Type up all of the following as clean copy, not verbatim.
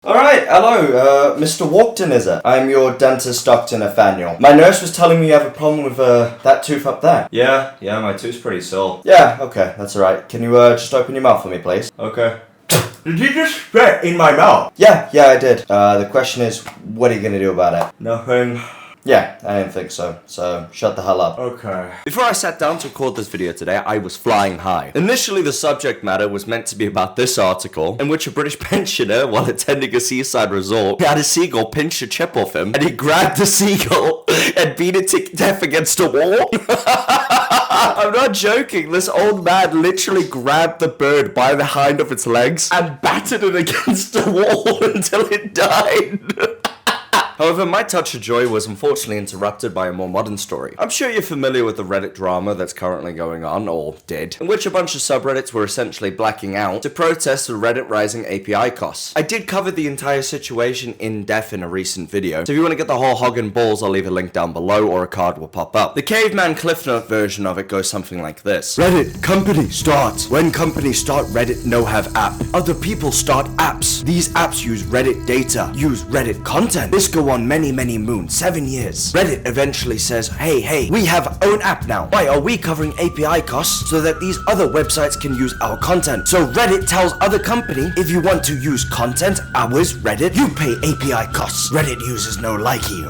Alright, hello, Mr. Walkton, is it? I'm your dentist, Dr. Nathaniel. My nurse was telling me you have a problem with, that tooth up there. Yeah, my tooth's pretty sore. Yeah, okay, that's alright. Can you, just open your mouth for me, please? Okay. Did you just spit in my mouth? Yeah, I did. The question is, what are you gonna do about it? Nothing. Yeah, I didn't think so. So, shut the hell up. Okay. Before I sat down to record this video today, I was flying high. Initially, the subject matter was meant to be about this article, in which a British pensioner, while attending a seaside resort, had a seagull pinch a chip off him, and he grabbed the seagull and beat it to death against a wall. I'm not joking. This old man literally grabbed the bird by the hind of its legs and battered it against the wall until it died. However, my touch of joy was unfortunately interrupted by a more modern story. I'm sure you're familiar with the Reddit drama that's currently going on, or did, in which a bunch of subreddits were essentially blacking out to protest the Reddit rising API costs. I did cover the entire situation in depth in a recent video, so if you want to get the whole hog and balls, I'll leave a link down below or a card will pop up. The caveman Cliff Note version of it goes something like this. Reddit, company, start. When companies start Reddit, no have app. Other people start apps. These apps use Reddit data, use Reddit content. This go on many moons, 7 years. Reddit eventually says, hey, we have our own app now. Why are we covering API costs so that these other websites can use our content? So Reddit tells other company, if you want to use content, ours, Reddit, you pay API costs. Reddit users no likey.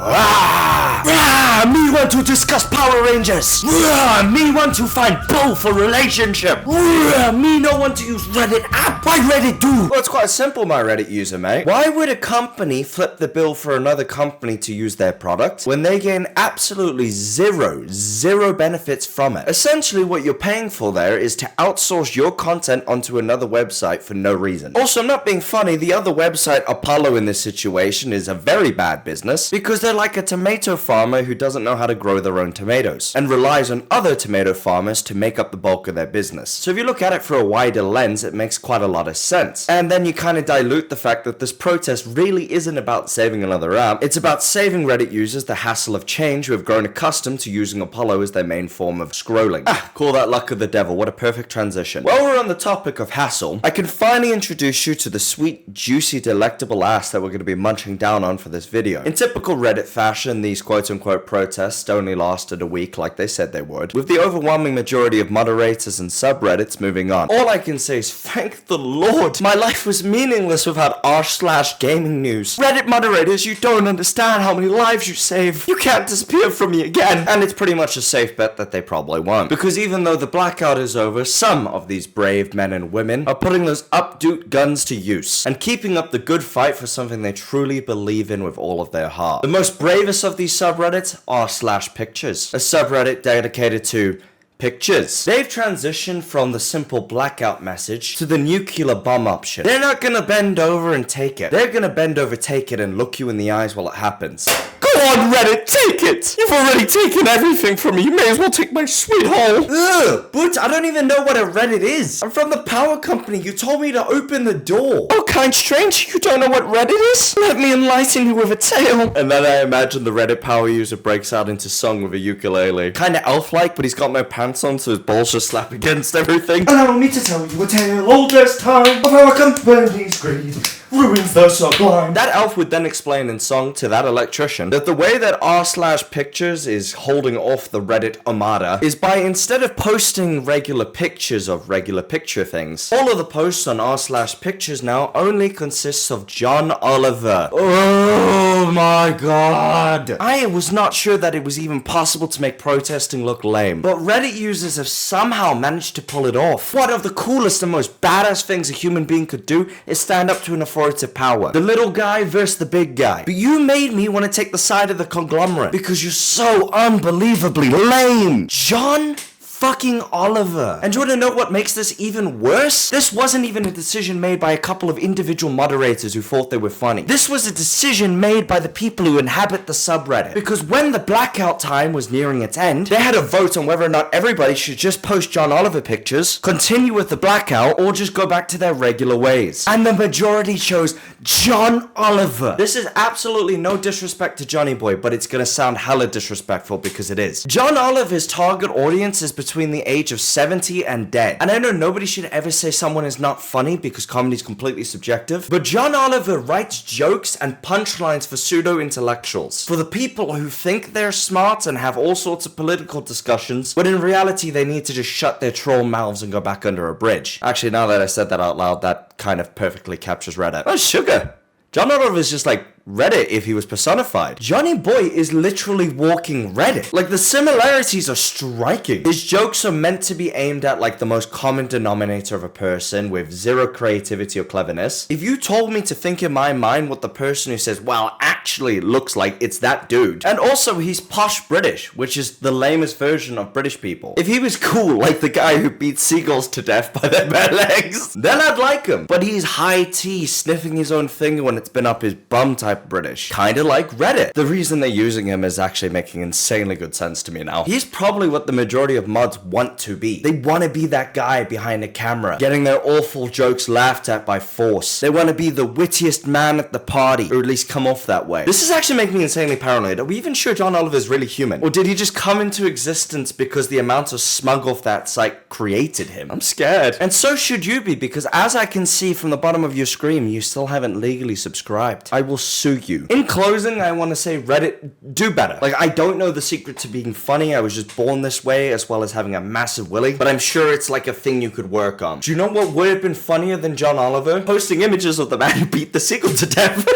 Me want to discuss Power Rangers. Me want to find Bo for relationship. Me no want to use Reddit app. Why Reddit do? Well, it's quite simple, my Reddit user, mate. Why would a company flip the bill for another company to use their product when they gain absolutely zero benefits from it? Essentially, what you're paying for there is to outsource your content onto another website for no reason. Also, I'm not being funny, the other website, Apollo, in this situation is a very bad business because they're like a tomato farmer who doesn't know how to grow their own tomatoes and relies on other tomato farmers to make up the bulk of their business. So if you look at it through a wider lens, it makes quite a lot of sense. And then you kind of dilute the fact that this protest really isn't about saving another app. It's about saving Reddit users the hassle of change who have grown accustomed to using Apollo as their main form of scrolling. Call that luck of the devil. What a perfect transition. While we're on the topic of hassle, I can finally introduce you to the sweet, juicy, delectable ass that we're going to be munching down on for this video. In typical Reddit fashion, these quote-unquote protests only lasted a week like they said they would, with the overwhelming majority of moderators and subreddits moving on. All I can say is thank the Lord. My life was meaningless without r/gaming news. Reddit moderators, you don't understand how many lives you save. You can't disappear from me again. And it's pretty much a safe bet that they probably won't. Because even though the blackout is over, some of these brave men and women are putting those updoot guns to use and keeping up the good fight for something they truly believe in with all of their heart. The most bravest of these subreddits are r/pictures, a subreddit dedicated to pictures. They've transitioned from the simple blackout message to the nuclear bomb option. They're not gonna bend over and take it. They're gonna bend over, take it, and look you in the eyes while it happens. Go on, Reddit, take it! You've already taken everything from me. You may as well take my sweet hole. Ugh, but I don't even know what a Reddit is. I'm from the power company. You told me to open the door. Oh, kind strange. You don't know what Reddit is? Let me enlighten you with a tale. And then I imagine the Reddit power user breaks out into song with a ukulele. Kinda elf-like, but he's got no pants on, so his balls just slap against everything. Allow me to tell you a tale old as time of how a company's greed ruins the sublime. That elf would then explain in song to that electrician that the way that r/pictures is holding off the Reddit armada is by, instead of posting regular pictures of regular picture things, all of the posts on r/pictures now only consists of John Oliver. Oh my god. I was not sure that it was even possible to make protesting look lame, but Reddit users have somehow managed to pull it off. One of the coolest and most badass things a human being could do is stand up to an authoritative power. The little guy versus the big guy. But you made me want to take the side of the conglomerate because you're so unbelievably lame. John fucking Oliver. And do you want to know what makes this even worse? This wasn't even a decision made by a couple of individual moderators who thought they were funny. This was a decision made by the people who inhabit the subreddit. Because when the blackout time was nearing its end, they had a vote on whether or not everybody should just post John Oliver pictures, continue with the blackout, or just go back to their regular ways. And the majority chose John Oliver. This is absolutely no disrespect to Johnny Boy, but it's gonna sound hella disrespectful because it is. John Oliver's target audience is between between the age of 70 and dead. And I know nobody should ever say someone is not funny because comedy is completely subjective, but John Oliver writes jokes and punchlines for pseudo-intellectuals. For the people who think they're smart and have all sorts of political discussions, but in reality they need to just shut their troll mouths and go back under a bridge. Actually, now that I said that out loud, that kind of perfectly captures Reddit. Oh, sugar! John Oliver is just like Reddit if he was personified. Johnny Boy is literally walking Reddit. Like, the similarities are striking. His jokes are meant to be aimed at like the most common denominator of a person with zero creativity or cleverness. If you told me to think in my mind what the person who says, well, actually looks like, it's that dude. And also, he's posh British, which is the lamest version of British people. If he was cool, like the guy who beats seagulls to death by their bare legs, then I'd like him. But he's high tea, sniffing his own finger when it's been up his bum type British. Kinda like Reddit. The reason they're using him is actually making insanely good sense to me now. He's probably what the majority of mods want to be. They want to be that guy behind the camera, getting their awful jokes laughed at by force. They want to be the wittiest man at the party, or at least come off that way. This is actually making me insanely paranoid. Are we even sure John Oliver is really human? Or did he just come into existence because the amount of smug off that site created him? I'm scared. And so should you be, because as I can see from the bottom of your screen, you still haven't legally subscribed. I will sue you. In closing, I want to say, Reddit, do better. Like, I don't know the secret to being funny. I was just born this way, as well as having a massive willy, but I'm sure it's like a thing you could work on. Do you know what would have been funnier than John Oliver? Posting images of the man who beat the seagull to death.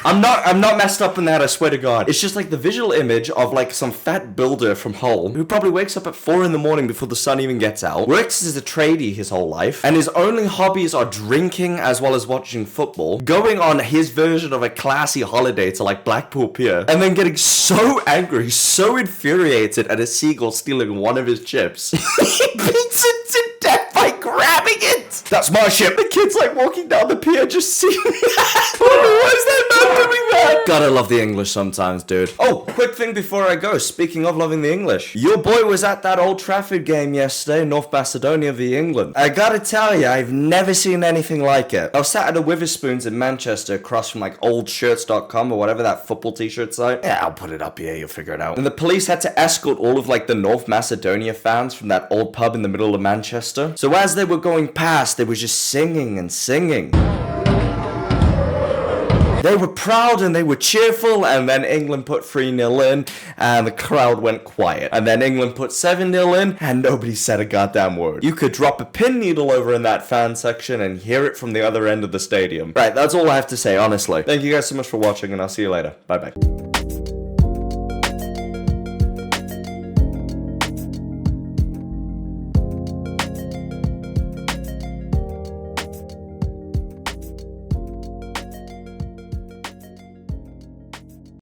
I'm not messed up in that, I swear to God. It's just like the visual image of like some fat builder from Hull who probably wakes up at 4 in the morning before the sun even gets out, works as a tradie his whole life, and his only hobbies are drinking as well as watching football, going on his version of a classy holiday to like Blackpool Pier, and then getting so angry, so infuriated at a seagull stealing one of his chips. He beats it to death by grabbing it. That's my ship. The kid's like walking down the pier just seeing that. Why is that man doing that? God, I love the English sometimes, dude. Oh, quick thing before I go. Speaking of loving the English, your boy was at that Old Trafford game yesterday, North Macedonia v England. I gotta tell you, I've never seen anything like it. I was sat at a Witherspoons in Manchester across from like oldshirts.com or whatever, that football t-shirt site. Yeah, I'll put it up here, you'll figure it out. And the police had to escort all of like the North Macedonia fans from that old pub in the middle of Manchester. So as they were going past, they were just singing and singing. They were proud and they were cheerful, and then England put 3-0 in, and the crowd went quiet. And then England put 7-0 in, and nobody said a goddamn word. You could drop a pin needle over in that fan section and hear it from the other end of the stadium. Right, that's all I have to say, honestly. Thank you guys so much for watching, and I'll see you later. Bye-bye.